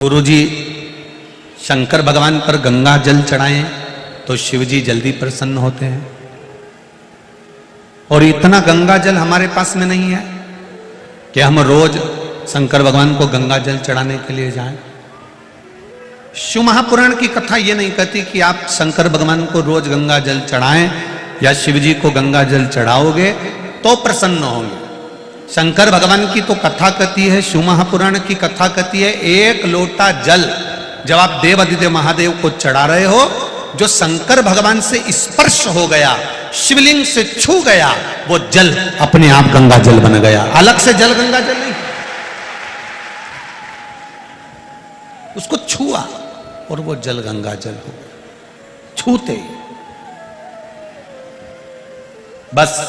गुरु जी शंकर भगवान पर गंगा जल चढ़ाएं तो शिव जी जल्दी प्रसन्न होते हैं। और इतना गंगा जल हमारे पास में नहीं है कि हम रोज शंकर भगवान को गंगा जल चढ़ाने के लिए जाएं। शिव महापुराण की कथा ये नहीं कहती कि आप शंकर भगवान को रोज गंगा जल चढ़ाएं या शिव जी को गंगा जल चढ़ाओगे तो प्रसन्न होंगे। शंकर भगवान की तो कथा कहती है, शिव महापुराण की कथा कहती है, एक लोटा जल जब आप देवादिदेव महादेव को चढ़ा रहे हो, जो शंकर भगवान से स्पर्श हो गया, शिवलिंग से छू गया, वो जल अपने आप गंगा जल बन गया। अलग से जल गंगा जल नहीं, उसको छुआ और वो जल गंगा जल हो गया छूते ही। बस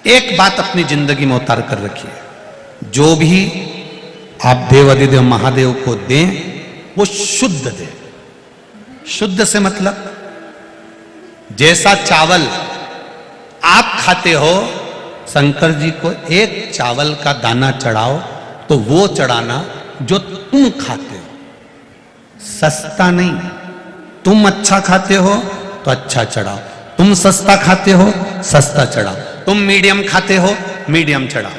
एक बात अपनी जिंदगी में उतार कर रखिए, जो भी आप देवादिदेव महादेव को दें वो शुद्ध दें। शुद्ध से मतलब जैसा चावल आप खाते हो, शंकर जी को एक चावल का दाना चढ़ाओ तो वो चढ़ाना जो तुम खाते हो, सस्ता नहीं। तुम अच्छा खाते हो तो अच्छा चढ़ाओ, तुम सस्ता खाते हो सस्ता चढ़ाओ, तुम मीडियम खाते हो मीडियम चढ़ाओ।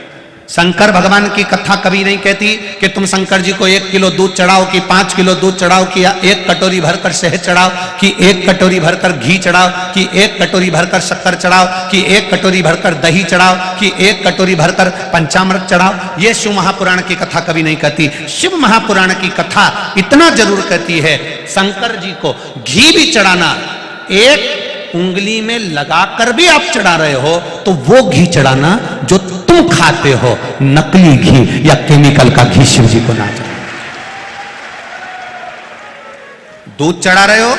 शंकर भगवान की कथा कभी नहीं कहती कि तुम शंकर जी को 1 किलो दूध चढ़ाओ कि 5 किलो दूध चढ़ाओ कि 1 कटोरी भरकर शहद चढ़ाओ कि 1 कटोरी भरकर घी चढ़ाओ कि 1 कटोरी भरकर शक्कर चढ़ाओ कि 1 कटोरी भरकर दही चढ़ाओ कि 1 कटोरी भरकर पंचामृत चढ़ाओ। ये शिव महापुराण की कथा कभी नहीं कहती। शिव महापुराण की कथा इतना जरूर कहती है, शंकर जी को घी भी चढ़ाना, एक उंगली में लगाकर भी आप चढ़ा रहे हो तो वो घी चढ़ाना जो तुम खाते हो, नकली घी या केमिकल का घी शिव जी को ना चढ़ाना। दूध चढ़ा रहे हो,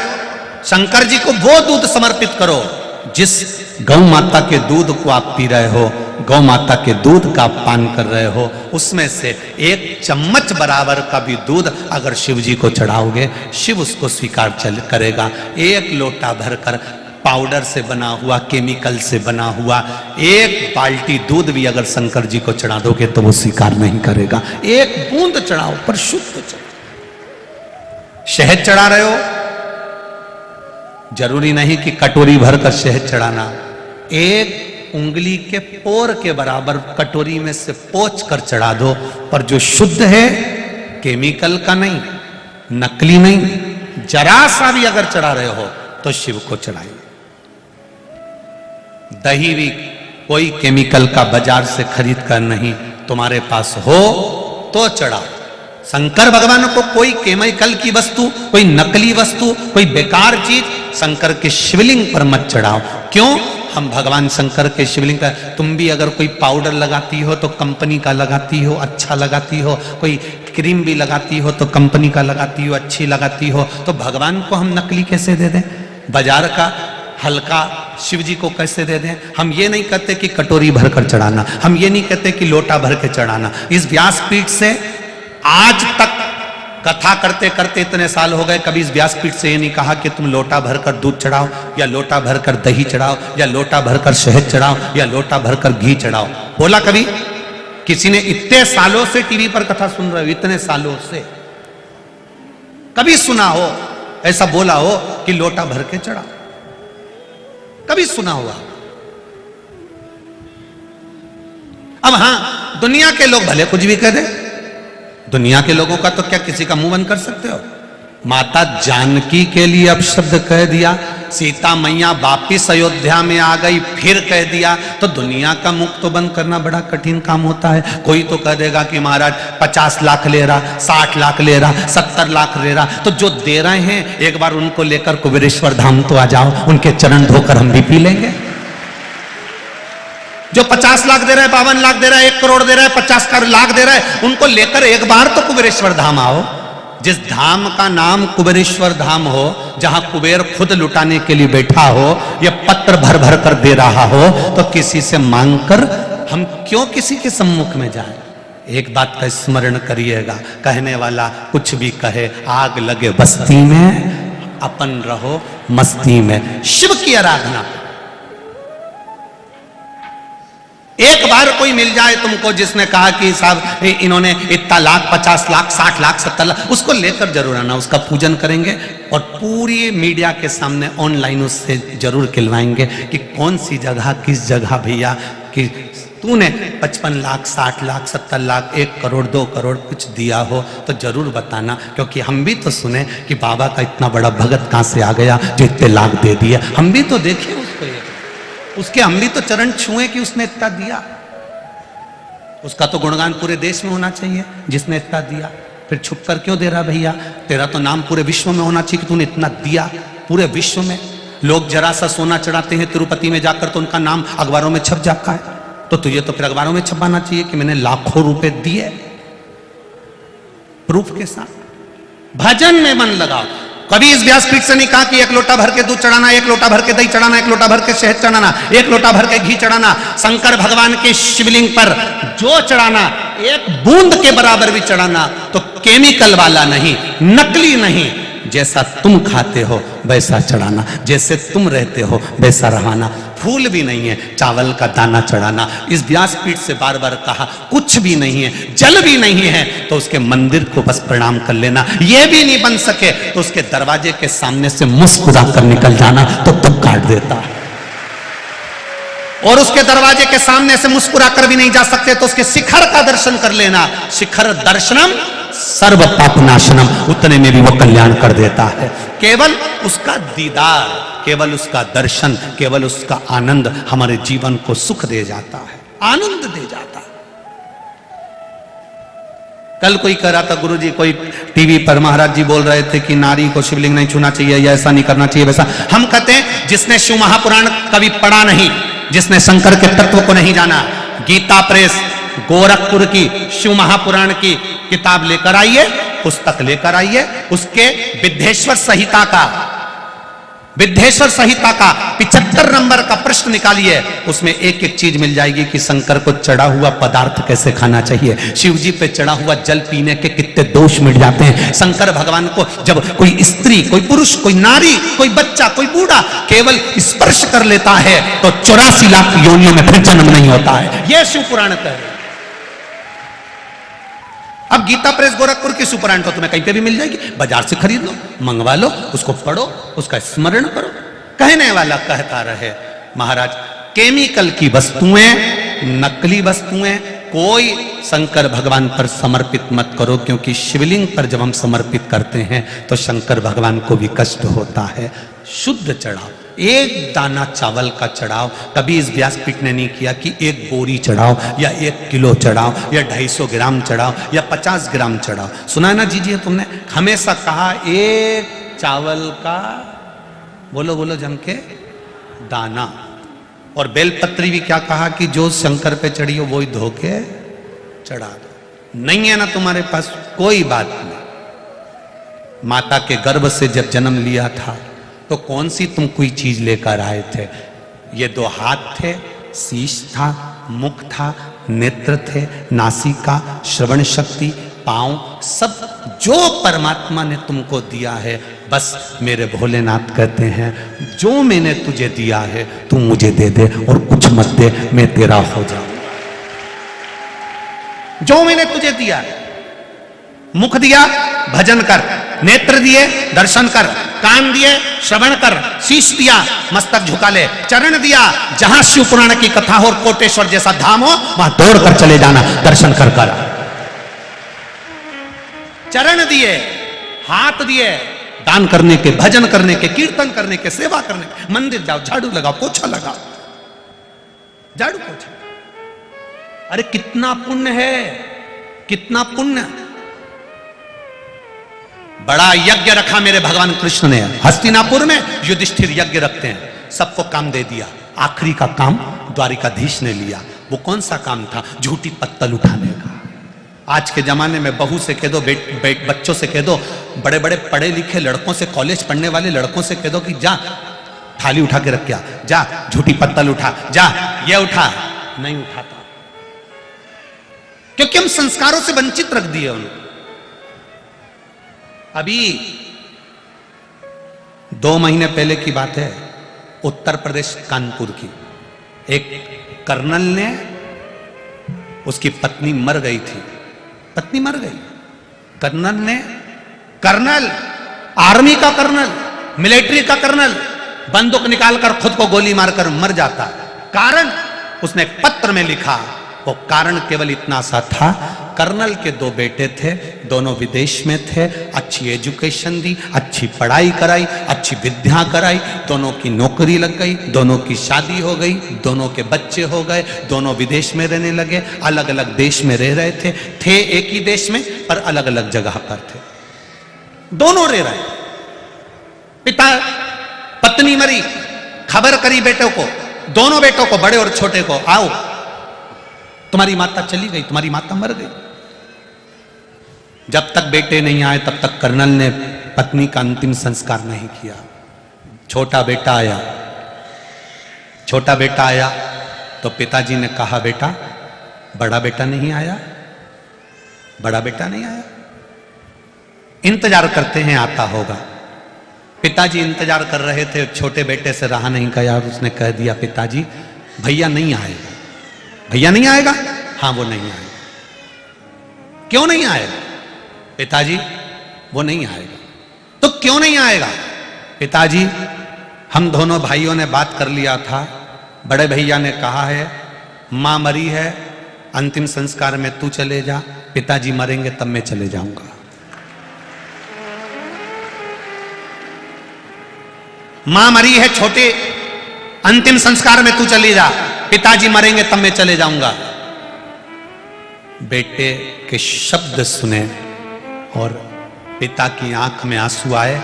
शंकर जी को वो दूध समर्पित करो जिस गौ माता के दूध को आप पी रहे हो, गौ माता के दूध का आप पान कर रहे हो, उसमें से 1 चम्मच बराबर का भी दूध अगर शिव जी को चढ़ाओगे, शिव उसको स्वीकार करेगा। 1 लोटा भरकर पाउडर से बना हुआ, केमिकल से बना हुआ 1 बाल्टी दूध भी अगर शंकर जी को चढ़ा दोगे तो वो स्वीकार नहीं करेगा। 1 बूंद चढ़ाओ पर शुद्ध चढ़ाओ। शहद चढ़ा रहे हो, जरूरी नहीं कि कटोरी भरकर शहद चढ़ाना, 1 उंगली के पोर के बराबर कटोरी में से पोंछ कर चढ़ा दो, पर जो शुद्ध है, केमिकल का नहीं, नकली नहीं, जरा सा भी अगर चढ़ा रहे हो तो शिव को चढ़ाइए। दही भी कोई केमिकल का बाजार से खरीद कर नहीं, तुम्हारे पास हो तो चढ़ाओ। शंकर भगवान को कोई केमिकल की वस्तु, कोई नकली वस्तु, कोई बेकार चीज शंकर के शिवलिंग पर मत चढ़ाओ। क्यों? हम भगवान शंकर के शिवलिंग पर, तुम भी अगर कोई पाउडर लगाती हो तो कंपनी का लगाती हो, अच्छा लगाती हो, कोई क्रीम भी लगाती हो तो कंपनी का लगाती हो, अच्छी लगाती हो, तो भगवान को हम नकली कैसे दे दें? बाजार का हल्का शिव जी को कैसे दे दें? हम ये नहीं कहते कि कटोरी भरकर चढ़ाना, हम ये नहीं कहते कि लोटा भर के चढ़ाना। इस व्यासपीठ से आज तक कथा करते करते इतने साल हो गए, कभी इस व्यासपीठ से ये नहीं कहा कि तुम लोटा भरकर दूध चढ़ाओ या लोटा भरकर दही चढ़ाओ या लोटा भरकर शहद चढ़ाओ या लोटा भरकर घी चढ़ाओ। बोला कभी? किसी ने इतने सालों से टीवी पर कथा सुन रहे हो, इतने सालों से कभी सुना हो ऐसा बोला हो कि लोटा भर के चढ़ाओ? कभी सुना हुआ? अब हां, दुनिया के लोग भले कुछ भी कह दे, दुनिया के लोगों का तो क्या किसी का मुंह बंद कर सकते हो? माता जानकी के लिए अपशब्द कह दिया, सीता मैया वापिस अयोध्या में आ गई फिर कह दिया, तो दुनिया का मुख तो बंद करना बड़ा कठिन काम होता है। कोई तो कह देगा कि महाराज 50 लाख ले रहा, 60 लाख ले रहा, 70 लाख ले रहा, तो जो दे रहे हैं एक बार उनको लेकर कुबेरेश्वर धाम तो आ जाओ, उनके चरण धोकर हम भी पी लेंगे। जो 50 लाख दे रहा है, 52 लाख दे रहा है, 1 करोड़ दे रहा है, 50 लाख दे रहा है, उनको लेकर एक बार तो कुबेरेश्वर धाम आओ। जिस धाम का नाम कुबेरेश्वर धाम हो, जहां कुबेर खुद लुटाने के लिए बैठा हो, ये पत्र भर भर कर दे रहा हो, तो किसी से मांगकर हम क्यों किसी के सम्मुख में जाएं? एक बात का स्मरण करिएगा, कहने वाला कुछ भी कहे, आग लगे बस्ती में, अपन रहो मस्ती में। शिव की आराधना, एक बार कोई मिल जाए तुमको जिसने कहा कि साहब इन्होंने इतना लाख, 50 लाख, 60 लाख, 70 लाख, उसको लेकर जरूर आना, उसका पूजन करेंगे और पूरी मीडिया के सामने ऑनलाइन उससे जरूर खिलवाएंगे कि कौन सी जगह, किस जगह भैया कि तूने 55 लाख, 60 लाख, 70 लाख, 1 करोड़, 2 करोड़ कुछ दिया हो तो जरूर बताना, क्योंकि हम भी तो सुने कि बाबा का इतना बड़ा भगत कहां से आ गया जो इतने लाख दे दिया। हम भी तो देखे उसके, हम भी तो चरण छुए कि उसने इतना दिया। उसका तो गुणगान पूरे देश में होना चाहिए जिसने इतना दिया। फिर छुप कर क्यों दे रहा भैया? तेरा तो नाम पूरे विश्व में होना चाहिए कि तूने इतना दिया। पूरे विश्व में लोग जरा सा सोना चढ़ाते हैं तिरुपति में जाकर तो उनका नाम अखबारों में छप जाता है, तो तुझे तो फिर अखबारों में छपाना चाहिए कि मैंने लाखों रुपए दिए, प्रूफ के साथ। भजन में मन लगाओ। कभी इस व्यासपीठ से नहीं कहा कि 1 लोटा भर के दूध चढ़ाना, 1 लोटा भर के दही चढ़ाना, 1 लोटा भर के शहद चढ़ाना, 1 लोटा भर के घी चढ़ाना। शंकर भगवान के शिवलिंग पर जो चढ़ाना 1 बूंद के बराबर भी चढ़ाना तो केमिकल वाला नहीं, नकली नहीं। जैसा तुम खाते हो वैसा चढ़ाना, जैसे तुम रहते हो वैसा रहना। फूल भी नहीं है, चावल का दाना चढ़ाना। इस व्यासपीठ से बार बार कहा, कुछ भी नहीं है, जल भी नहीं है तो उसके मंदिर को बस प्रणाम कर लेना। यह भी नहीं बन सके तो उसके दरवाजे के सामने से मुस्कुरा कर निकल जाना तो तुम काट देता है। और उसके दरवाजे के सामने से मुस्कुरा कर भी नहीं जा सकते तो उसके शिखर का दर्शन कर लेना। शिखर दर्शनम सर्व पापनाशनम, उतने में भी वो कल्याण कर देता है। केवल उसका दीदार, केवल उसका दर्शन, केवल उसका आनंद हमारे जीवन को सुख दे जाता है, आनंद दे जाता है। कल कोई कह रहा था गुरुजी, कोई टीवी पर महाराज जी बोल रहे थे कि नारी को शिवलिंग नहीं छूना चाहिए या ऐसा नहीं करना चाहिए वैसा। हम कहते हैं जिसने शिव महापुराण कभी पढ़ा नहीं, जिसने शंकर के तत्व को नहीं जाना, गीता प्रेस गोरखपुर की शिव महापुराण की किताब लेकर आइए, पुस्तक लेकर आइए। उसके विद्धेश्वर संहिता का 75 नंबर का प्रश्न निकालिए, उसमें एक एक चीज मिल जाएगी कि शंकर को चढ़ा हुआ पदार्थ कैसे खाना चाहिए, शिव जी पे चढ़ा हुआ जल पीने के कितने दोष मिट जाते हैं। शंकर भगवान को जब कोई स्त्री, कोई पुरुष, कोई नारी, कोई बच्चा, कोई बूढ़ा केवल स्पर्श कर लेता है तो 84 लाख योनियों में फिर जन्म नहीं होता है। यह शिव पुराण कह रहे। अब गीता प्रेस गोरखपुर की सुपुराण तो तुम्हें कहीं पे भी मिल जाएगी, बाजार से खरीद लो, मंगवा लो, उसको पढ़ो, उसका स्मरण करो। कहने वाला कहता रहे महाराज, केमिकल की वस्तुएं, नकली वस्तुएं कोई शंकर भगवान पर समर्पित मत करो, क्योंकि शिवलिंग पर जब हम समर्पित करते हैं तो शंकर भगवान को भी कष्ट होता है। शुद्ध चढ़ाओ, 1 दाना चावल का चढ़ाओ। कभी इस व्यासपीठ ने नहीं किया कि 1 बोरी चढ़ाओ या 1 किलो चढ़ाओ या 250 ग्राम चढ़ाओ या 50 ग्राम चढ़ाओ। सुना ना जीजिए, तुमने हमेशा कहा 1 चावल का, बोलो बोलो जम के, दाना। और बेलपत्री भी क्या कहा कि जो शंकर पे चढ़ी हो वो ही धो के चढ़ा दो। नहीं है ना तुम्हारे पास, कोई बात नहीं। माता के गर्भ से जब जन्म लिया था तो कौन सी तुम कोई चीज लेकर आए थे? ये 2 हाथ थे, शीश था, मुख था, नेत्र थे, नासिका, श्रवण शक्ति, पांव, सब जो परमात्मा ने तुमको दिया है। बस मेरे भोलेनाथ कहते हैं जो मैंने तुझे दिया है तू मुझे दे दे और कुछ मत दे, मैं तेरा हो जाऊं। जो मैंने तुझे दिया है, मुख दिया भजन कर, नेत्र दिए दर्शन कर, कान दिए श्रवण कर, शीश दिया मस्तक झुका ले, चरण दिया जहां शिव पुराण की कथा हो और कोटेश्वर जैसा धाम हो वहां दौड़ कर चले जाना, दर्शन कर कर। चरण दिए, हाथ दिए दान करने के, भजन करने के, कीर्तन करने के, सेवा करने के। मंदिर जाओ, झाड़ू लगाओ, पोछा लगाओ, झाड़ू पोछा। अरे कितना पुण्य है, कितना पुण्य। बड़ा यज्ञ रखा मेरे भगवान कृष्ण ने हस्तिनापुर में। युधिष्ठिर यज्ञ रखते हैं, सबको काम दे दिया। आखिरी का काम द्वारिकाधीश ने लिया। वो कौन सा काम था? झूठी पत्तल उठाने का। आज के जमाने में बहू से कह दो, बच्चों से कह दो, बड़े बड़े पढ़े लिखे लड़कों से, कॉलेज पढ़ने वाले लड़कों से कह दो कि जा थाली उठा के रख के आ, जा झूठी पत्तल उठा, जा ये उठा, नहीं उठाता, क्योंकि हम संस्कारों से वंचित रख दिए उनको। अभी 2 महीने पहले की बात है, उत्तर प्रदेश कानपुर की एक कर्नल ने उसकी पत्नी मर गई थी, पत्नी मर गई। कर्नल आर्मी का कर्नल, मिलिट्री का कर्नल बंदूक निकालकर खुद को गोली मारकर मर जाता। कारण उसने एक पत्र में लिखा, वो कारण केवल इतना सा था, कर्नल के 2 बेटे थे, दोनों विदेश में थे, अच्छी एजुकेशन दी, अच्छी पढ़ाई कराई, अच्छी विद्या कराई, दोनों की नौकरी लग गई, दोनों की शादी हो गई, दोनों के बच्चे हो गए, दोनों विदेश में रहने लगे, अलग अलग देश में रह रहे थे एक ही देश में पर अलग अलग जगह पर थे, दोनों रह रहे। पिता पत्नी मरी, खबर करी बेटों को, दोनों बेटों को, बड़े और छोटे को, आओ तुम्हारी माता चली गई, तुम्हारी माता मर गई। जब तक बेटे नहीं आए तब तक कर्नल ने पत्नी का अंतिम संस्कार नहीं किया। छोटा बेटा आया तो पिताजी ने कहा, बेटा बड़ा बेटा नहीं आया, बड़ा बेटा नहीं आया, इंतजार करते हैं आता होगा। पिताजी इंतजार कर रहे थे, छोटे बेटे से रहा नहीं गया और उसने कह दिया, पिताजी भैया नहीं आएगा, भैया नहीं आएगा, हाँ वो नहीं आएगा। क्यों नहीं आएगा? पिताजी वो नहीं आएगा। तो क्यों नहीं आएगा? पिताजी हम दोनों भाइयों ने बात कर लिया था, बड़े भैया ने कहा है मां मरी है, अंतिम संस्कार में तू चले जा, पिताजी मरेंगे तब मैं चले जाऊंगा। मां मरी है छोटे, अंतिम संस्कार में तू चली जा, पिताजी मरेंगे तब मैं चले जाऊंगा। बेटे के शब्द सुने और पिता की आंख में आंसू आए,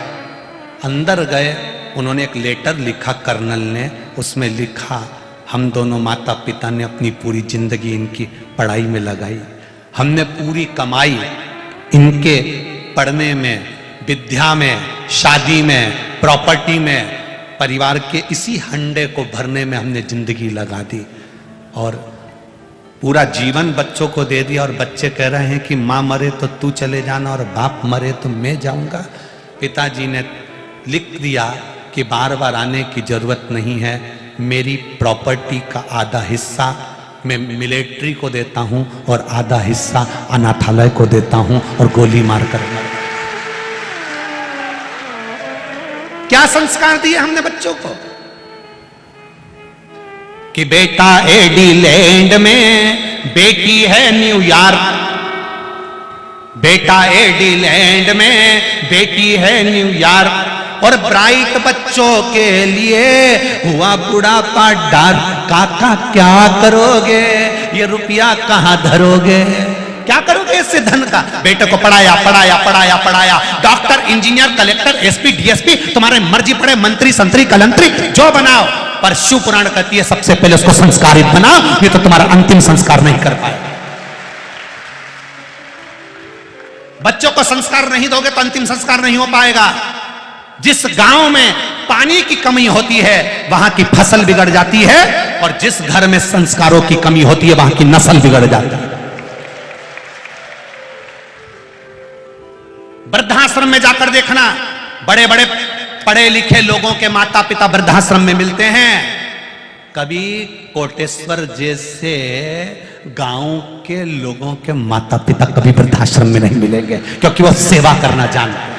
अंदर गए, उन्होंने एक लेटर लिखा कर्नल ने, उसमें लिखा, हम दोनों माता पिता ने अपनी पूरी जिंदगी इनकी पढ़ाई में लगाई, हमने पूरी कमाई इनके पढ़ने में, विद्या में, शादी में, प्रॉपर्टी में, परिवार के इसी हंडे को भरने में हमने जिंदगी लगा दी और पूरा जीवन बच्चों को दे दिया। और बच्चे कह रहे हैं कि माँ मरे तो तू चले जाना और बाप मरे तो मैं जाऊंगा। पिताजी ने लिख दिया कि बार बार आने की जरूरत नहीं है, मेरी प्रॉपर्टी का आधा हिस्सा मैं मिलिट्री को देता हूं और आधा हिस्सा अनाथालय को देता हूं और गोली मारकर मर। क्या संस्कार दिए हमने बच्चों को कि बेटा एडिलैंड में, बेटी है न्यूयॉर्क, बेटा एडिलैंड में, बेटी है न्यूयॉर्क, और ब्राइट बच्चों के लिए हुआ बुढ़ापा डार्क। काका क्या करोगे, ये रुपया कहां धरोगे, क्या करोगे इससे धन का? बेटे को पढ़ाया पढ़ाया पढ़ाया पढ़ाया, doctor, engineer, collector, SP, DSP, तुम्हारे मर्जी पड़े, मंत्री, संतरी, कलंतरी जो बनाओ, पर शिव पुराण कहती है सबसे पहले उसको संस्कारित बनाओ, नहीं तो तुम्हारा अंतिम संस्कार नहीं कर पाए। बच्चों को संस्कार नहीं दोगे तो अंतिम संस्कार नहीं हो पाएगा। जिस गांव में पानी की कमी होती है वहां की फसल बिगड़ जाती है, और जिस घर में संस्कारों की कमी होती है वहां की नस्ल बिगड़ जाती है। वृद्धाश्रम में जाकर देखना, बड़े बड़े पढ़े लिखे लोगों के माता पिता वृद्धाश्रम में मिलते हैं। कभी कोटेश्वर जैसे गांव के लोगों के माता पिता कभी वृद्धाश्रम में नहीं मिलेंगे, क्योंकि वो सेवा करना जानते हैं।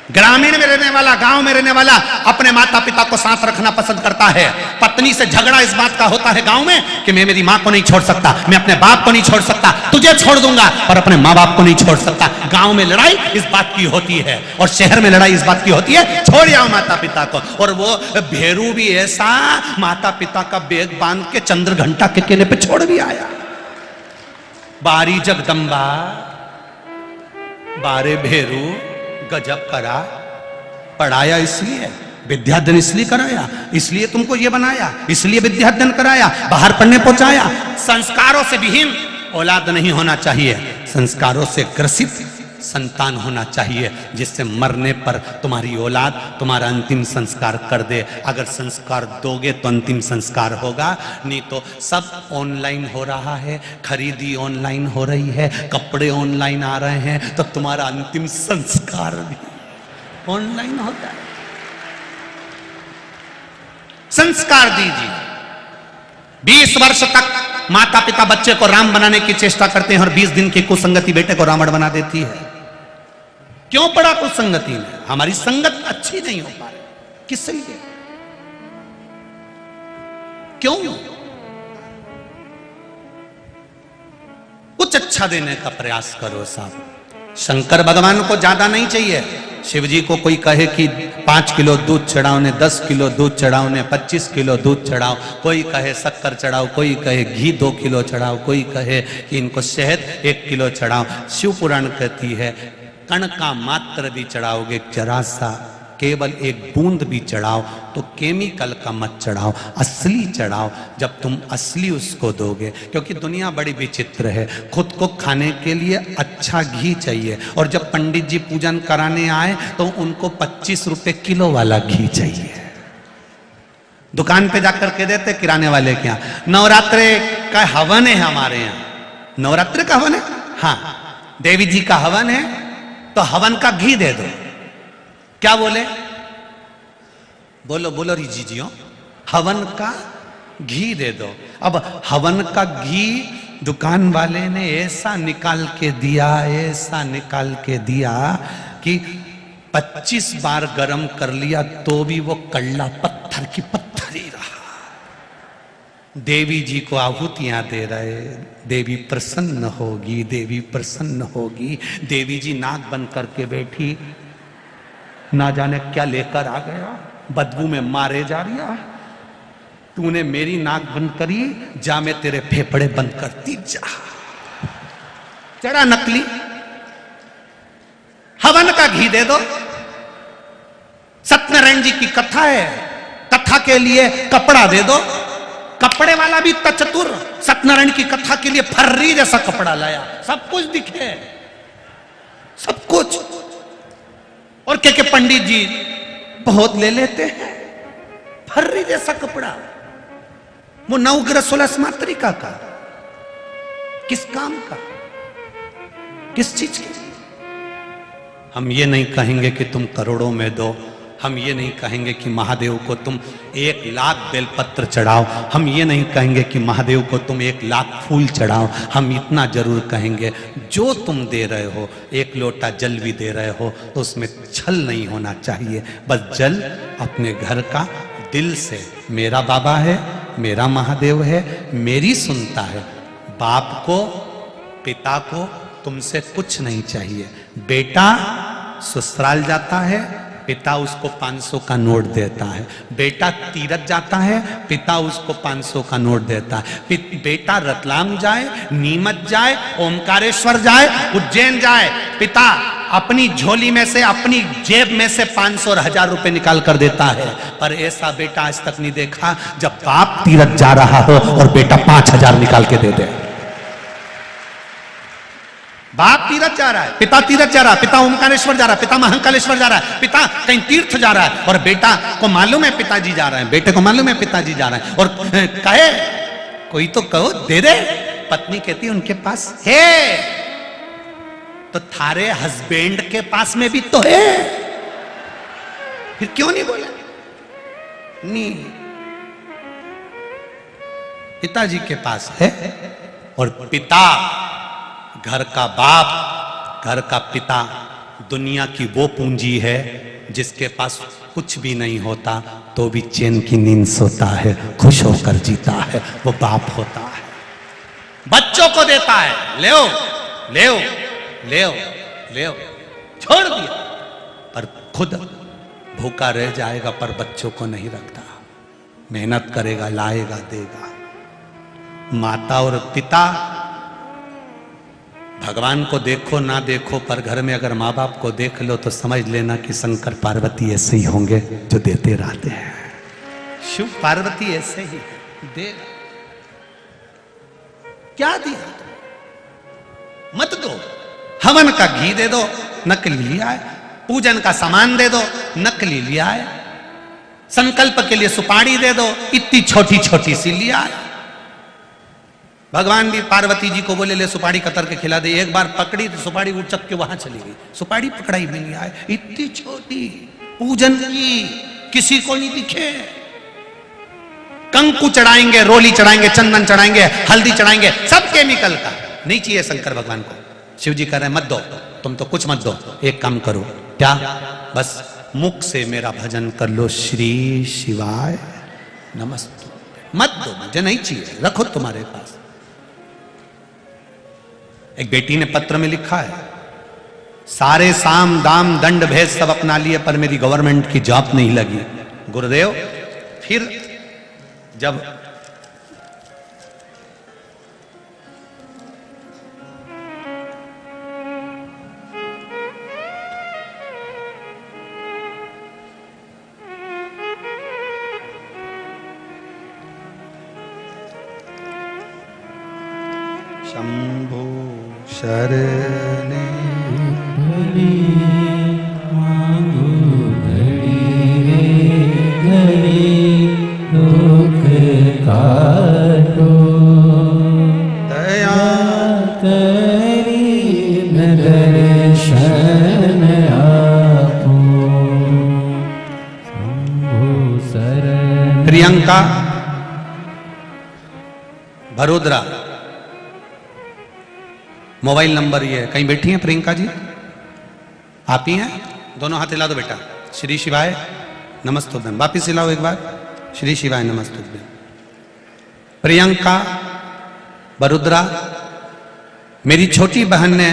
ग्रामीण में रहने वाला, गांव में रहने वाला अपने माता पिता को साथ रखना पसंद करता है। पत्नी से झगड़ा इस बात का होता है गांव में कि मैं मेरी मां को नहीं छोड़ सकता, मैं अपने बाप को नहीं छोड़ सकता, तुझे छोड़ दूंगा पर अपने माँ बाप को नहीं छोड़ सकता। गांव में लड़ाई इस बात की होती है और शहर में लड़ाई इस बात की होती है छोड़ जाओ माता पिता को। और वो भेरू भी ऐसा माता पिता का बैग बांध के चंद्र घंटा के केले पे छोड़ भी आया। बारी जगदम्बा बारे भेरू गजब करा, पढ़ाया इसलिए, विद्याध्ययन इसलिए कराया, इसलिए तुमको ये बनाया, इसलिए विद्याध्ययन कराया, बाहर पढ़ने पहुंचाया। संस्कारों से विहीन औलाद नहीं होना चाहिए, संस्कारों से ग्रसित संतान होना चाहिए, जिससे मरने पर तुम्हारी औलाद तुम्हारा अंतिम संस्कार कर दे। अगर संस्कार दोगे तो अंतिम संस्कार होगा, नहीं तो सब ऑनलाइन हो रहा है, खरीदी ऑनलाइन हो रही है, कपड़े ऑनलाइन आ रहे हैं, तो तुम्हारा अंतिम संस्कार भी ऑनलाइन होता है। संस्कार दीजिए। 20 वर्ष तक माता पिता बच्चे को राम बनाने की चेष्टा करते हैं और 20 दिन की कुसंगति बेटे को रावण बना देती है। क्यों पड़ा कुसंगति में? हमारी संगत अच्छी नहीं हो पा रही। किस लिए? क्यों? कुछ अच्छा देने का प्रयास करो साहब। शंकर भगवान को ज्यादा नहीं चाहिए। शिव जी को कोई कहे कि 5 किलो दूध चढ़ाओ ने, 10 किलो दूध चढ़ाओ ने, 25 किलो दूध चढ़ाओ, कोई कहे शक्कर चढ़ाओ, कोई कहे घी 2 किलो चढ़ाओ, कोई कहे कि इनको शहद 1 किलो चढ़ाओ। शिव पुराण कहती है कण का मात्र भी चढ़ाओगे, जरा सा केवल 1 बूंद भी चढ़ाओ तो केमिकल का मत चढ़ाओ, असली चढ़ाओ। जब तुम असली उसको दोगे, क्योंकि दुनिया बड़ी विचित्र है। खुद को खाने के लिए अच्छा घी चाहिए और जब पंडित जी पूजन कराने आए तो उनको 25 रुपए किलो वाला घी चाहिए। दुकान पे जाकर के देते किराने वाले के यहाँ, नवरात्रे का हवन है हमारे यहाँ। नवरात्रि का हवन है, हाँ देवी जी का हवन है तो हवन का घी दे दो। क्या बोले? बोलो बोलो रिजी जी, हवन का घी दे दो। अब हवन का घी दुकान वाले ने ऐसा निकाल के दिया, ऐसा निकाल के दिया कि 25 बार गर्म कर लिया तो भी वो कड़ला पत्थर की पत्थर ही रहा। देवी जी को आहुतियां दे रहे, देवी प्रसन्न होगी, देवी प्रसन्न होगी। देवी जी नाक बंद करके बैठी, ना जाने क्या लेकर आ गया, बदबू में मारे जा रही है। तूने मेरी नाक बंद करी, जा मैं तेरे फेफड़े बंद करती जा। चढ़ा नकली। हवन का घी दे दो। सत्यनारायण जी की कथा है, कथा के लिए कपड़ा दे दो। कपड़े वाला भी तचतुर सत्यनारायण की कथा के लिए फर्री जैसा कपड़ा लाया, सब कुछ दिखे, सब कुछ। और के पंडित जी बहुत ले लेते हैं, फर्री जैसा कपड़ा। वो 9 ग्रह 16 मात्रिका का, किस काम का, किस चीज के? हम ये नहीं कहेंगे कि तुम करोड़ों में दो, हम ये नहीं कहेंगे कि महादेव को तुम 1 लाख बेलपत्र चढ़ाओ, हम ये नहीं कहेंगे कि महादेव को तुम 1 लाख फूल चढ़ाओ। हम इतना जरूर कहेंगे जो तुम दे रहे हो, 1 लोटा जल भी दे रहे हो तो उसमें छल नहीं होना चाहिए। बस जल अपने घर का दिल से, मेरा बाबा है, मेरा महादेव है, मेरी सुनता है। बाप को, पिता को तुमसे कुछ नहीं चाहिए। बेटा ससुराल जाता है, पिता उसको 500 का नोट देता है। बेटा तीरथ जाता है, पिता उसको 500 का नोट देता है। बेटा रतलाम जाए, नीमच जाए, ओमकारेश्वर जाए, उज्जैन जाए, पिता अपनी झोली में से, अपनी जेब में से 500 और 1000 रुपए निकाल कर देता है। पर ऐसा बेटा आज तक नहीं देखा जब बाप तीरथ जा रहा हो और बेटा 5000 निकाल के दे दे। बाप तीरथ जा रहा है, पिता तीरथ जा रहा है, पिता ओमकारेश्वर जा रहा है, पिता महाकालेश्वर जा रहा है, पिता कहीं तीर्थ जा रहा है और बेटा को मालूम है पिताजी जा रहे हैं, बेटे को मालूम है पिताजी जा रहे हैं। और कहे कोई तो कहो दे दे। पत्नी कहती है उनके पास है तो थारे हस्बैंड के पास में भी तो है, फिर क्यों नहीं बोला? नहीं, पिताजी के पास है। और पिता, घर का बाप, घर का पिता दुनिया की वो पूंजी है जिसके पास कुछ भी नहीं होता तो भी चैन की नींद सोता है, खुश होकर जीता है, वो बाप होता है। बच्चों को देता है, ले ले ले ले, छोड़ दिया, पर खुद भूखा रह जाएगा, पर बच्चों को नहीं रखता। मेहनत करेगा, लाएगा, देगा। माता और पिता, भगवान को देखो ना देखो, पर घर में अगर माँ बाप को देख लो तो समझ लेना कि शंकर पार्वती ऐसे ही होंगे जो देते रहते हैं। शिव पार्वती ऐसे ही दे। क्या दिया? मत दो। हवन का घी दे दो, नकली लिया है। पूजन का सामान दे दो, नकली लिया है। संकल्प के लिए सुपारी दे दो, इतनी छोटी छोटी सी लिया है। भगवान भी पार्वती जी को बोले ले सुपारी कतर के खिला दे। एक बार पकड़ी तो सुपारी उचक के वहां चली गई, सुपारी पकड़ाई भी नहीं आए, इतनी छोटी। पूजन की, किसी को नहीं दिखे। कंकु चढ़ाएंगे, रोली चढ़ाएंगे, चंदन चढ़ाएंगे, हल्दी चढ़ाएंगे, सब केमिकल का। नहीं चाहिए शंकर भगवान को। शिव जी कह रहे हैं मत दो, तुम तो कुछ मत दो, एक काम करो, क्या, बस मुख से मेरा भजन कर लो, श्री शिवाय नमस्ते। मत दो, मुझे नहीं चाहिए, रखो तुम्हारे पास। एक बेटी ने पत्र में लिखा है, सारे साम दाम दंड भेद सब अपना लिए पर मेरी गवर्नमेंट की जॉब नहीं लगी। गुरुदेव फिर जब शंभो शरणे दया करी दर्शन आपो। प्रियंका भरोदरा, मोबाइल नंबर ये है। कहीं बैठी हैं प्रियंका जी? आप ही हैं? दोनों हाथ हिला दो बेटा। श्री शिवाय नमस्तुभ्यम। वापिस हिलाओ एक बार। श्री शिवाय नमस्तुभ्यम। प्रियंका बरुद्रा, मेरी छोटी बहन ने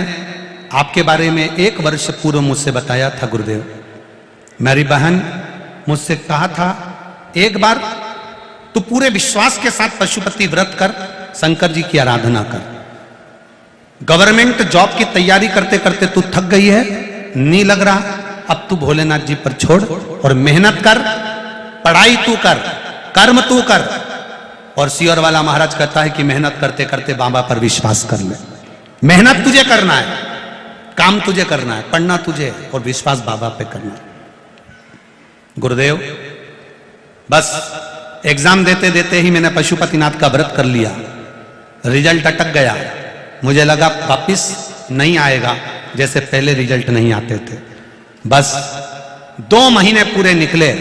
आपके बारे में 1 वर्ष पूर्व मुझसे बताया था गुरुदेव। मेरी बहन मुझसे कहा था, एक बार तू पूरे विश्वास के साथ पशुपति व्रत कर, शंकर जी की आराधना कर। गवर्नमेंट जॉब की तैयारी करते करते तू थक गई है, नहीं लग रहा, अब तू भोलेनाथ जी पर छोड़ और मेहनत कर, पढ़ाई तू कर, कर्म तू कर। और सियोर वाला महाराज कहता है कि मेहनत करते करते बाबा पर विश्वास कर ले। मेहनत तुझे करना है, काम तुझे करना है, पढ़ना तुझे, और विश्वास बाबा पे करना है। गुरुदेव बस एग्जाम देते देते ही मैंने पशुपतिनाथ का व्रत कर लिया, रिजल्ट अटक गया। मुझे लगा वापिस नहीं आएगा, जैसे पहले रिजल्ट नहीं आते थे। बस 2 महीने पूरे निकले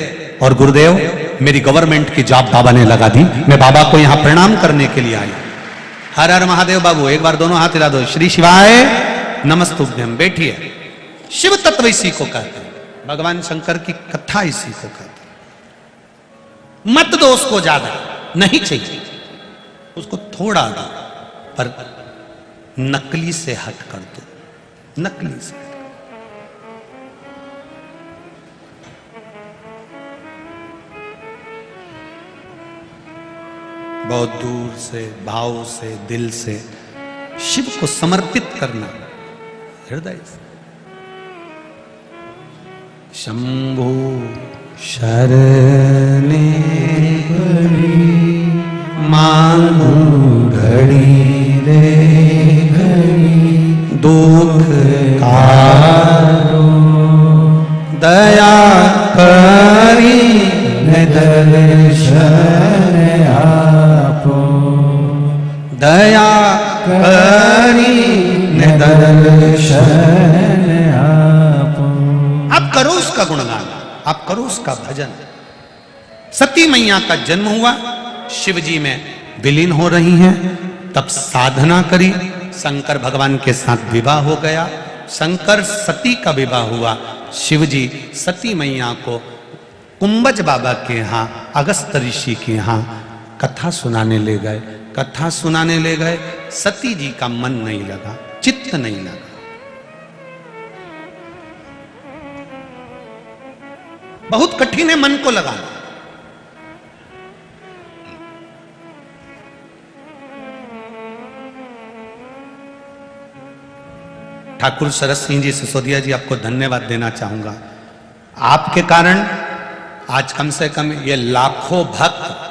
और गुरुदेव मेरी गवर्नमेंट की जॉब बाबा ने लगा दी। मैं बाबा को यहां प्रणाम करने के लिए आई। हर हर महादेव बाबू, एक बार दोनों हाथ हिला दो। श्री शिवाय नमस्तुभ्यम। बैठिए। शिव तत्व इसी को कहते हैं, भगवान शंकर की कथा इसी को कहते हैं। मत दो उसको ज्यादा, नहीं चाहिए उसको, थोड़ा दो, पर नकली से हट कर दो, नकली से। बहुत दूर से, भाव से, दिल से शिव को समर्पित करना, हृदय से। शंभो शरणे मांगू घड़ी रे दुख कारो, दया करी दर्शन आपो, दया करी दर्शन आपो। आप करो उसका गुणगान, आप करो उसका भजन। सती मैया का जन्म हुआ, शिव जी में विलीन हो रही हैं, तब साधना करी, शंकर भगवान के साथ विवाह हो गया। शंकर सती का विवाह हुआ, शिव जी सती मैया को कुंभज बाबा के यहाँ, अगस्त ऋषि के यहाँ कथा सुनाने ले गए। कथा सुनाने ले गए, सती जी का मन नहीं लगा, चित्त नहीं लगा। बहुत कठिन है मन को लगाना। ठाकुर शरद सिंह जी सिसोदिया जी, आपको धन्यवाद देना चाहूंगा। आपके कारण आज कम से कम ये लाखों भक्त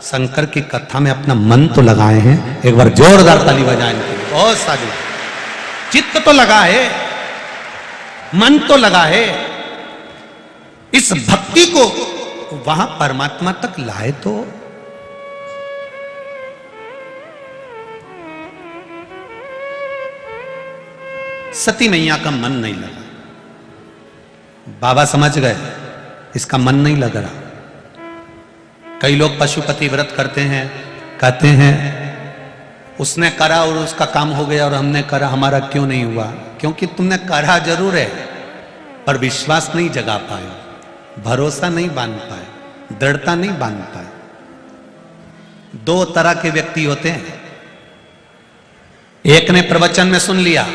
शंकर की कथा में अपना मन तो लगाए हैं। एक बार जोरदार ताली बजाएं इनके लिए। बहुत सारी चित्त तो लगा है, मन तो लगा है, इस भक्ति को वहां परमात्मा तक लाए तो। सती मैया का मन नहीं लगा, बाबा समझ गए इसका मन नहीं लग रहा। कई लोग पशुपति व्रत करते हैं, कहते हैं उसने करा और उसका काम हो गया और हमने करा, हमारा क्यों नहीं हुआ? क्योंकि तुमने करा जरूर है पर विश्वास नहीं जगा पाए, भरोसा नहीं बांध पाए, दृढ़ता नहीं बांध पाए। दो तरह के व्यक्ति होते हैं, एक ने प्रवचन में सुन लिया।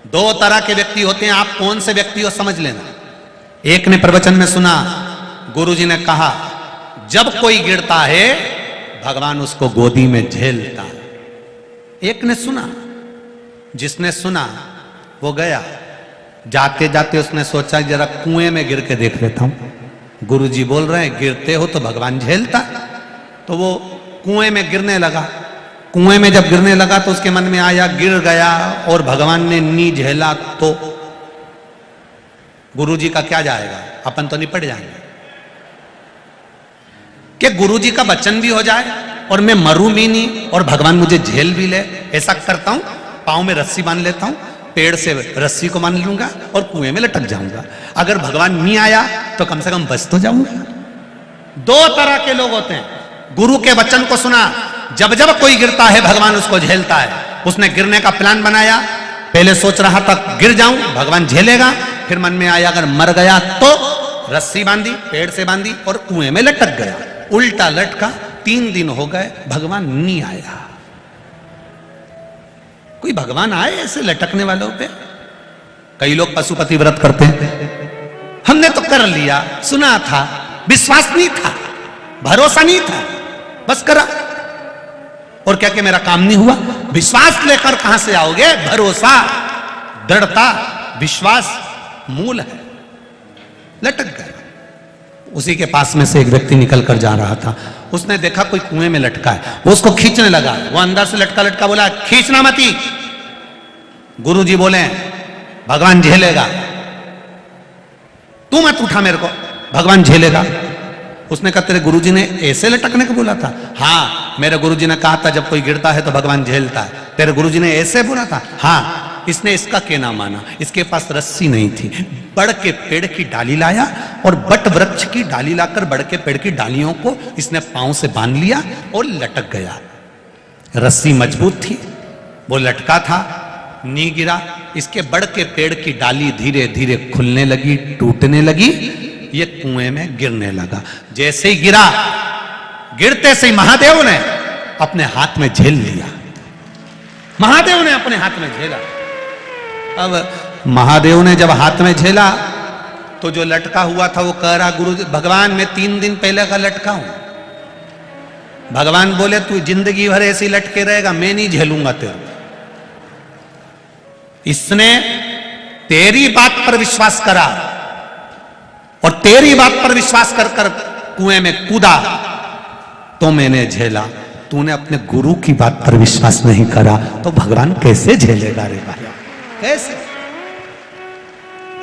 दो तरह के व्यक्ति होते हैं, आप कौन से व्यक्ति हो समझ लेना। एक ने प्रवचन में सुना, गुरुजी ने कहा जब कोई गिरता है भगवान उसको गोदी में झेलता है। एक ने सुना, जिसने सुना वो गया, जाते जाते उसने सोचा जरा कुएं में गिर के देख लेता हूं, गुरुजी बोल रहे हैं गिरते हो तो भगवान झेलता। तो वो कुएं में गिरने लगा। कुएं में जब गिरने लगा तो उसके मन में आया गिर गया और भगवान ने नी झेला तो गुरुजी का क्या जाएगा, अपन तो निपट जाएंगे। कि गुरुजी का वचन भी हो जाए और मैं मरूं भी नहीं और भगवान मुझे झेल भी ले। ऐसा करता हूं, पांव में रस्सी बांध लेता हूं, पेड़ से रस्सी को बांध लूंगा और कुएं में लटक जाऊंगा। अगर भगवान नहीं आया तो कम से कम बच तो जाऊंगा। दो तरह के लोग होते हैं, गुरु के वचन को सुना, जब जब कोई गिरता है भगवान उसको झेलता है। उसने गिरने का प्लान बनाया, पहले सोच रहा था गिर जाऊं भगवान झेलेगा, फिर मन में आया अगर मर गया तो रस्सी बांधी, पेड़ से बांधी और कुएं में लटक गया। उल्टा लटका, 3 दिन हो गए भगवान नहीं आया। कोई भगवान आए ऐसे लटकने वालों पे? कई लोग पशुपति व्रत करते हैं, हमने तो कर लिया, सुना था, विश्वास नहीं था, भरोसा नहीं था, बस करा और क्या कि मेरा काम नहीं हुआ। विश्वास लेकर कहां से आओगे? भरोसा, दृढ़ता, विश्वास मूल है। लटक गए। उसी के पास में से एक व्यक्ति निकल कर जा रहा था, उसने देखा कोई कुएं में लटका है, वो उसको खींचने लगा। वो अंदर से लटका लटका बोला खींचना मती। गुरुजी बोले भगवान झेलेगा, तू मत उठा मेरे को, भगवान झेलेगा। उसने कहा तेरे गुरुजी ने ऐसे लटकने को बोला था? हाँ, मेरे गुरुजी ने कहा था जब कोई गिरता है तो भगवान झेलता है। तेरे गुरुजी ने ऐसे बोला था? हाँ। इसने इसका कहना माना, इसके पास रस्सी नहीं थी, बड़ के पेड़ की डाली लाया और बट वृक्ष की डाली लाकर बड़ के पेड़ की डालियों को इसने पांव से बांध लिया और लटक गया। रस्सी मजबूत थी, वो लटका था, नी गिरा। इसके बड़ के पेड़ की डाली धीरे धीरे खुलने लगी, टूटने लगी, ये कुएं में गिरने लगा। जैसे ही गिरा, गिरते से ही महादेव ने अपने हाथ में झेल लिया। महादेव ने अपने हाथ में झेला। अब महादेव ने जब हाथ में झेला तो जो लटका हुआ था वो कह रहा गुरु भगवान मैं 3 दिन पहले का लटका हूं। भगवान बोले तू जिंदगी भर ऐसी लटके रहेगा, मैं नहीं झेलूंगा तेरे। इसने तेरी बात पर विश्वास करा और तेरी बात पर विश्वास कर कर कुएं में कूदा तो मैंने झेला। तूने अपने गुरु की बात पर विश्वास नहीं करा तो भगवान कैसे झेलेगा रे भाई? कैसे?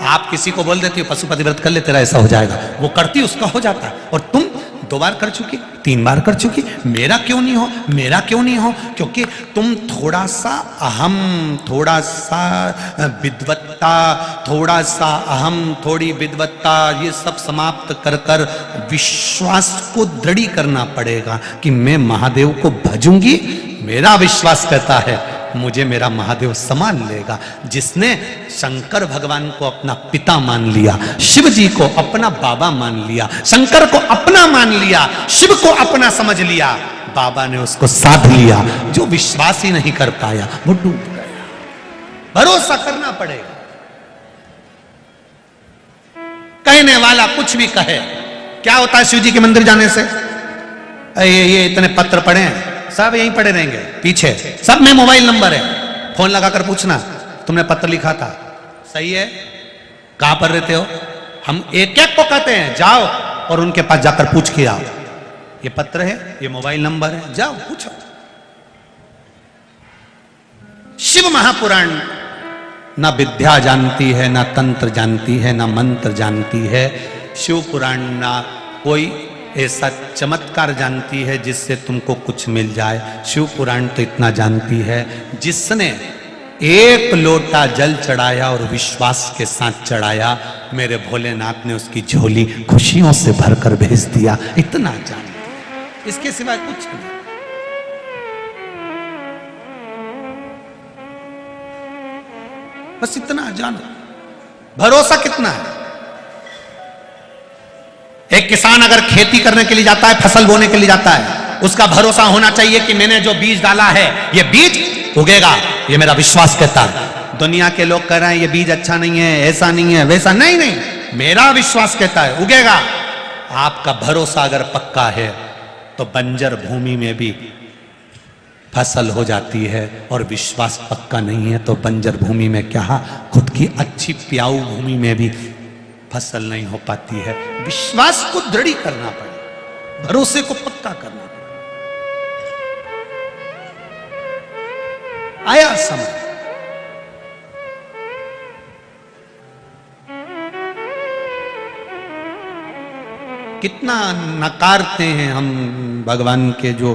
आप किसी को बोल देती हो पशुपति व्रत कर ले तेरा ऐसा हो जाएगा, वो करती उसका हो जाता है। और तुम 2 बार कर चुकी, 3 बार कर चुकी, मेरा क्यों नहीं हो, मेरा क्यों नहीं हो? क्योंकि तुम थोड़ा सा अहम, थोड़ा सा विद्वत्ता, थोड़ा सा अहम, थोड़ी विद्वत्ता, ये सब समाप्त कर कर विश्वास को दृढ़ करना पड़ेगा कि मैं महादेव को भजूंगी। मेरा विश्वास कहता है मुझे मेरा महादेव संभाल लेगा। जिसने शंकर भगवान को अपना पिता मान लिया, शिव जी को अपना बाबा मान लिया, शंकर को अपना मान लिया, शिव को अपना समझ लिया, बाबा ने उसको साध लिया। जो विश्वास ही नहीं कर पाया वो डूब गया। भरोसा करना पड़ेगा। कहने वाला कुछ भी कहे, क्या होता है शिव जी के मंदिर जाने से? ये इतने पत्र पढ़े हैं, सब यहीं पड़े रहेंगे पीछे, सब में मोबाइल नंबर है, फोन लगाकर पूछना तुमने पत्र लिखा था, सही है, कहां पर रहते हो? हम एक एक को कहते हैं जाओ और उनके पास जाकर पूछ के आओ, ये पत्र है, ये मोबाइल नंबर है, जाओ पूछो। शिव महापुराण ना विद्या जानती है, ना तंत्र जानती है, ना मंत्र जानती है। शिव पुराण ना कोई ऐसा चमत्कार जानती है जिससे तुमको कुछ मिल जाए। शिव पुराण तो इतना जानती है, जिसने 1 लोटा जल चढ़ाया और विश्वास के साथ चढ़ाया मेरे भोलेनाथ ने उसकी झोली खुशियों से भरकर भेज दिया। इतना जान, इसके सिवाय कुछ नहीं। बस इतना जानो। भरोसा कितना है? एक किसान अगर खेती करने के लिए जाता है, फसल बोने के लिए जाता है, उसका भरोसा होना चाहिए कि मैंने जो बीज डाला है ये बीज उगेगा, ये मेरा विश्वास कहता है। दुनिया के लोग कह रहे हैं ये बीज अच्छा नहीं है, ऐसा नहीं है, वैसा नहीं, नहीं, मेरा विश्वास कहता है उगेगा। आपका भरोसा अगर पक्का है तो बंजर भूमि में भी फसल हो जाती है, और विश्वास पक्का नहीं है तो बंजर भूमि में क्या, खुद की अच्छी प्याऊ भूमि में भी फसल नहीं हो पाती है। विश्वास को दृढ़ करना पड़े, भरोसे को पक्का करना पड़े। आया समय, कितना नकारते हैं हम भगवान के जो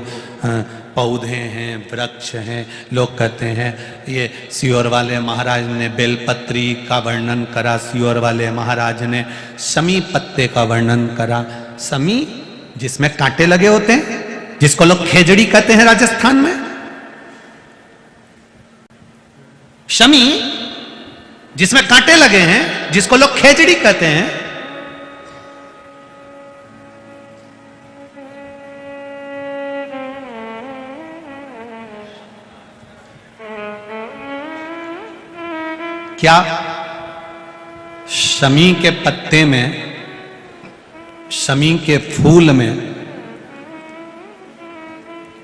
पौधे हैं, वृक्ष हैं। लोग कहते हैं ये सियोर वाले महाराज ने बेलपत्री का वर्णन करा, सियोर वाले महाराज ने शमी पत्ते का वर्णन करा। शमी जिसमें कांटे लगे होते हैं, जिसको लोग खेजड़ी कहते हैं राजस्थान में। शमी जिसमें कांटे लगे हैं, जिसको लोग खेजड़ी कहते हैं। क्या शमी के पत्ते में, शमी के फूल में,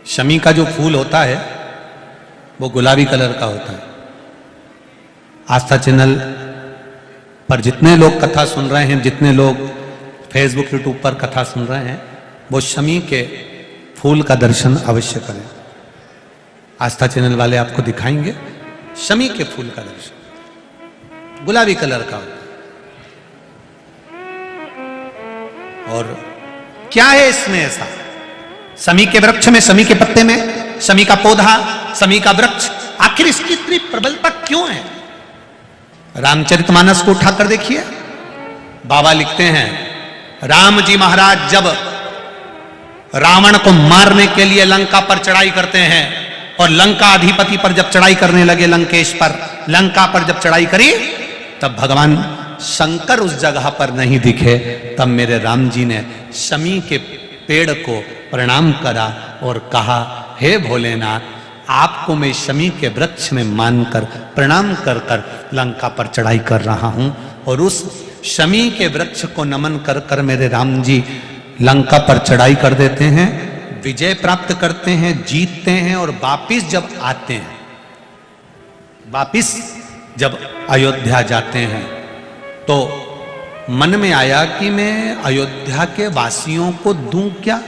शमी का जो फूल होता है वो गुलाबी कलर का होता है। आस्था चैनल पर जितने लोग कथा सुन रहे हैं, जितने लोग फेसबुक यूट्यूब पर कथा सुन रहे हैं, वो शमी के फूल का दर्शन अवश्य करें। आस्था चैनल वाले आपको दिखाएंगे शमी के फूल का दर्शन, गुलाबी कलर का होता है। और क्या है इसमें ऐसा? शमी के वृक्ष में, शमी के पत्ते में, शमी का पौधा, शमी का वृक्ष, आखिर इसकी इतनी प्रबलता क्यों है? रामचरितमानस को उठाकर देखिए, बाबा लिखते हैं राम जी महाराज जब रावण को मारने के लिए लंका पर चढ़ाई करते हैं, और लंका अधिपति पर जब चढ़ाई करने लगे, लंकेश पर, लंका पर जब चढ़ाई करी, तब भगवान शंकर उस जगह पर नहीं दिखे। तब मेरे राम जी ने शमी के पेड़ को प्रणाम करा और कहा, हे भोलेनाथ, आपको मैं शमी के वृक्ष में मानकर प्रणाम कर कर लंका पर चढ़ाई कर रहा हूं। और उस शमी के वृक्ष को नमन कर कर मेरे राम जी लंका पर चढ़ाई कर देते हैं, विजय प्राप्त करते हैं, जीतते हैं। और वापिस जब आते हैं, वापिस जब अयोध्या जाते हैं, तो मन में आया कि मैं अयोध्या के वासियों को दूं क्या?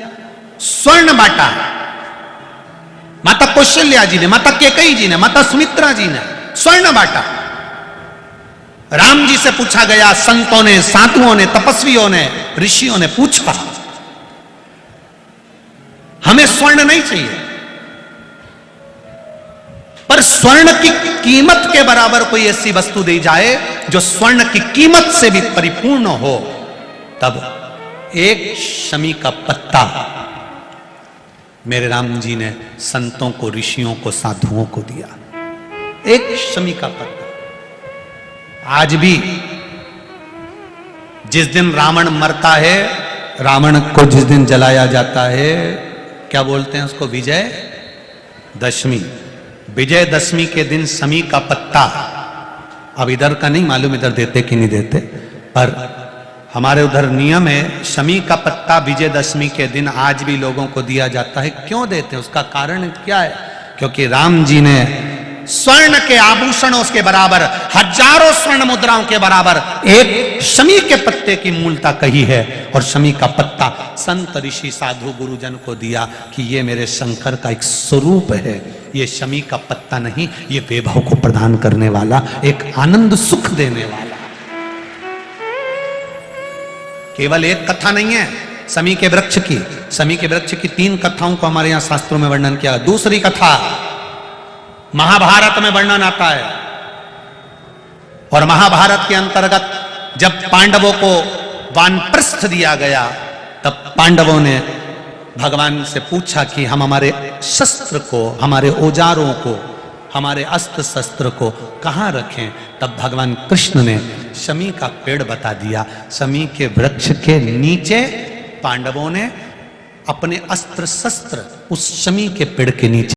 स्वर्ण बांटा। माता कौशल्या जी ने, माता कैकेयी जी ने, माता सुमित्रा जी ने स्वर्ण बांटा। राम जी से पूछा गया, संतों ने, साधुओं ने, तपस्वियों ने, ऋषियों ने पूछा, हमें स्वर्ण नहीं चाहिए, पर स्वर्ण की कीमत के बराबर कोई ऐसी वस्तु दी जाए जो स्वर्ण की कीमत से भी परिपूर्ण हो। तब एक शमी का पत्ता मेरे राम जी ने संतों को, ऋषियों को, साधुओं को दिया। एक शमी का पत्ता। आज भी जिस दिन रावण मरता है, रावण को जिस दिन जलाया जाता है, क्या बोलते हैं उसको? विजय दशमी। विजय दशमी के दिन शमी का पत्ता, अब इधर का नहीं मालूम इधर देते कि नहीं देते, पर हमारे उधर नियम है, शमी का पत्ता विजयदशमी के दिन आज भी लोगों को दिया जाता है। क्यों देते हैं? उसका कारण क्या है? क्योंकि राम जी ने स्वर्ण के आभूषणों के बराबर, हजारों स्वर्ण मुद्राओं के बराबर एक शमी के पत्ते की मूलता कही है, और शमी का पत्ता संत, ऋषि, साधु, गुरुजन को दिया कि ये मेरे शंकर का एक स्वरूप है। ये शमी का पत्ता नहीं, ये वैभव को प्रदान करने वाला, एक आनंद सुख देने वाला। केवल एक कथा नहीं है शमी के वृक्ष की। शमी के वृक्ष की 3 कथाओं को हमारे यहां शास्त्रों में वर्णन किया। दूसरी कथा महाभारत में वर्णन आता है, और महाभारत के अंतर्गत जब पांडवों को वानप्रस्थ दिया गया तब पांडवों ने भगवान से पूछा कि हम हमारे शस्त्र को, हमारे औजारों को, हमारे अस्त्र शस्त्र को कहाँ रखें। तब भगवान कृष्ण ने शमी का पेड़ बता दिया। शमी के वृक्ष के नीचे पांडवों ने अपने अस्त्र शस्त्र उस शमी के पेड़ के नीचे